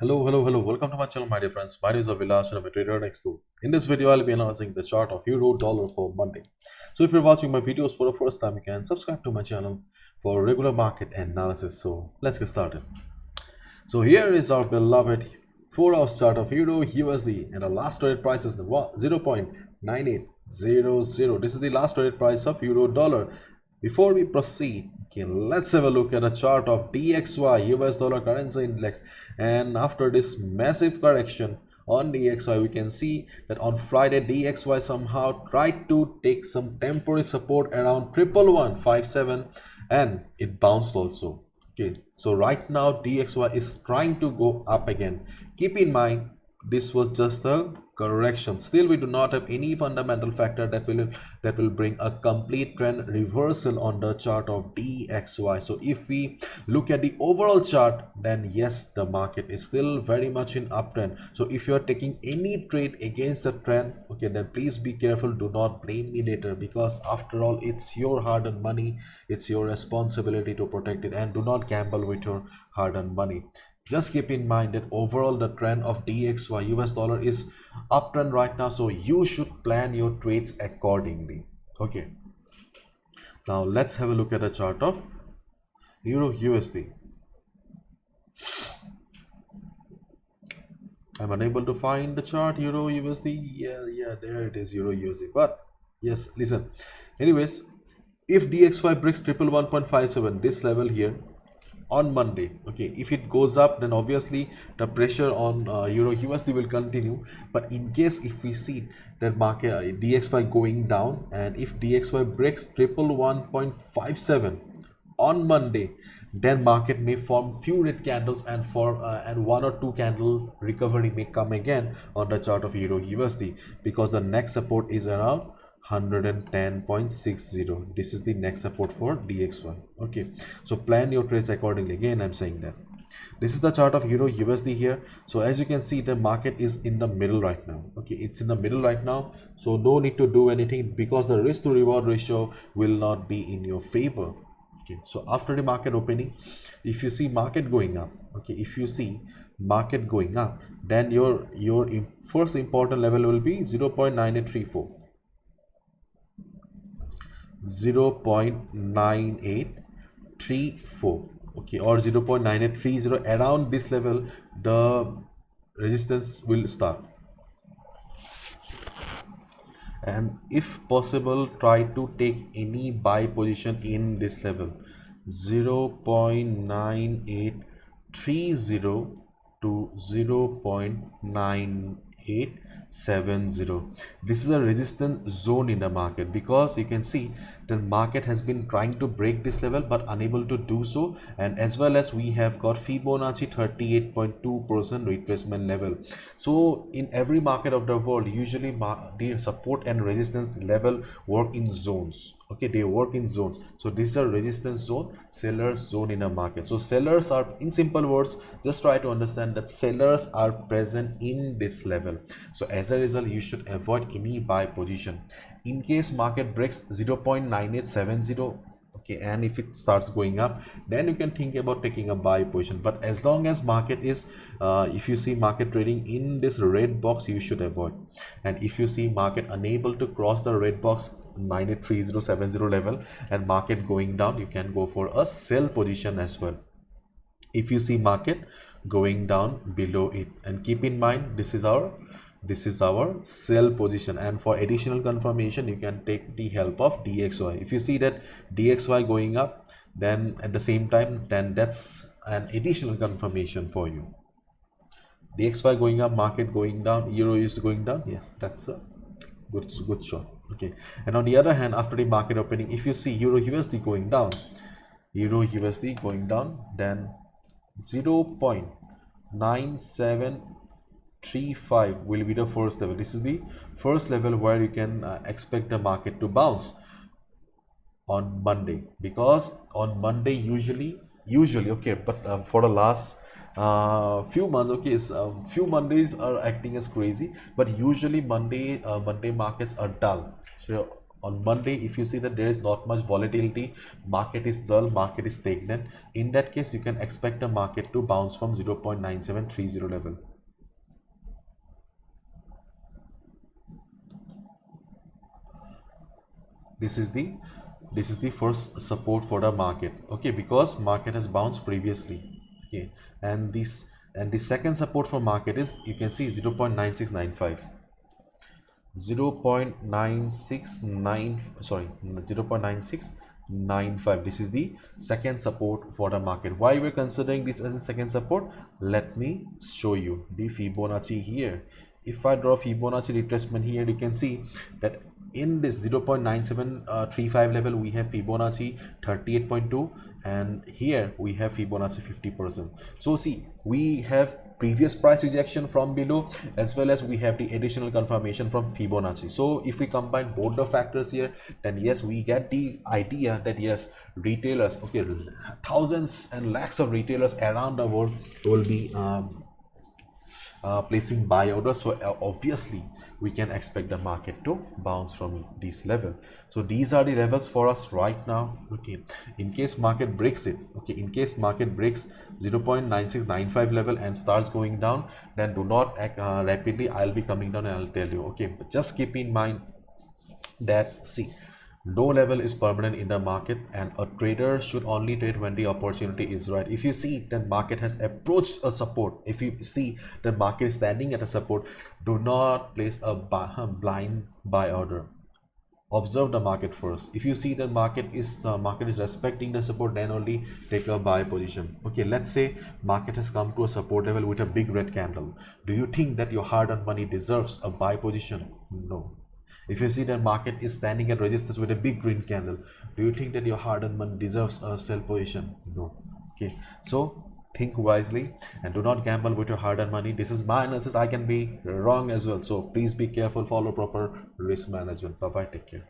Hello. Welcome to my channel, my dear friends. My name is Avilash and I'm a trader next door. In this video, I'll be announcing the chart of euro dollar for Monday. So if you're watching my videos for the first time, you can subscribe to my channel for regular market analysis. So let's get started. So here is our beloved 4-hour chart of euro USD, and the last traded price is the 0.9800. This is the last traded price of euro dollar. Before we proceed, okay, let's have a look at a chart of DXY US dollar currency index. And after this massive correction on DXY, we can see that on Friday DXY somehow tried to take some temporary support around 11157 and it bounced also. Okay, so right now DXY is trying to go up again. Keep in mind this was just a correction. Still, we do not have any fundamental factor that will bring a complete trend reversal on the chart of DXY. So if we look at the overall chart, then yes, the market is still very much in uptrend. So if you are taking any trade against the trend, okay, then please be careful. Do not blame me later, because after all, it's your hard-earned money. It's your responsibility to protect it, and do not gamble with your hard-earned money. Just keep in mind that overall the trend of DXY US dollar is uptrend right now, so you should plan your trades accordingly. Okay, now let's have a look at the chart of euro USD. I'm unable to find the chart euro USD. Yeah, there it is, euro USD. But yes, listen, anyways, if DXY breaks 111.57, this level here on Monday, okay, if it goes up, then obviously the pressure on euro USD will continue. But in case if we see that market DXY going down, and if DXY breaks 111.57 on Monday, then market may form few red candles, and and one or two candle recovery may come again on the chart of euro USD, because the next support is around 110.60. This is the next support for DXY. Okay, so plan your trades accordingly. Again, I'm saying that this is the chart of euro USD here. So as you can see, the market is in the middle right now. Okay, it's in the middle right now, so no need to do anything, because the risk to reward ratio will not be in your favor. Okay, so after the market opening, if you see market going up, okay, if you see market going up, then your first important level will be 0.9834, 0.9834, okay, or 0.9830. Around this level the resistance will start, and if possible try to take any buy position in this level, 0.9830 to 0.9870. This is a resistance zone in the market, because you can see the market has been trying to break this level but unable to do so, and as well as we have got Fibonacci 38.2% retracement level. So in every market of the world, usually the support and resistance level work in zones. Okay, they work in zones. So this is a resistance zone, sellers zone in a market. So sellers are, in simple words, just try to understand that sellers are present in this level. So as a result, you should avoid any buy position. In case market breaks 0.9870, okay, and if it starts going up, then you can think about taking a buy position. But as long as market is if you see market trading in this red box, you should avoid. And if you see market unable to cross the red box 983070 level and market going down, you can go for a sell position as well if you see market going down below it. And keep in mind, this is our sell position, and for additional confirmation you can take the help of DXY. If you see that DXY going up, then at the same time, then that's an additional confirmation for you. DXY going up, market going down, euro is going down, yes, that's a good shot. Okay, and on the other hand, after the market opening, if you see euro USD going down, then 0.9735 will be the first level. This is the first level where you can expect the market to bounce on Monday, because on Monday usually okay, but for the last few months, okay, few Mondays are acting as crazy, but usually Monday markets are dull. So On Monday, if you see that there is not much volatility, market is dull, market is stagnant, in that case, you can expect the market to bounce from 0.9730 level. This is the first support for the market, okay, because market has bounced previously, okay, and the second support for market is, you can see 0.9695. 0.969, sorry, 0.9695. This is the second support for the market. Why we're considering this as a second support? Let me show you the Fibonacci here. If I draw Fibonacci retracement here, you can see that in this 0.9735 level we have Fibonacci 38.2, and here we have Fibonacci 50%. So see, we have previous price rejection from below, as well as we have the additional confirmation from Fibonacci. So if we combine both the factors here, then yes, we get the idea that yes, retailers, okay, thousands and lakhs of retailers around the world will be placing buy orders. So obviously we can expect the market to bounce from this level. So these are the levels for us right now, okay. In case market breaks it, okay, in case market breaks 0.9695 level and starts going down, then do not act rapidly. I'll be coming down and I'll tell you, okay. But just keep in mind that, see, no level is permanent in the market, and a trader should only trade when the opportunity is right. If you see that market has approached a support, if you see the market is standing at a support, do not place a blind buy order. Observe the market first. If you see the market is respecting the support, then only take a buy position. Okay, let's say market has come to a support level with a big red candle. Do you think that your hard-earned money deserves a buy position? No. If you see that market is standing at resistance with a big green candle, do you think that your hard-earned money deserves a sell position? No. Okay, so think wisely and do not gamble with your hard-earned money. This is my analysis. I can be wrong as well, so please be careful, follow proper risk management. Bye bye, take care.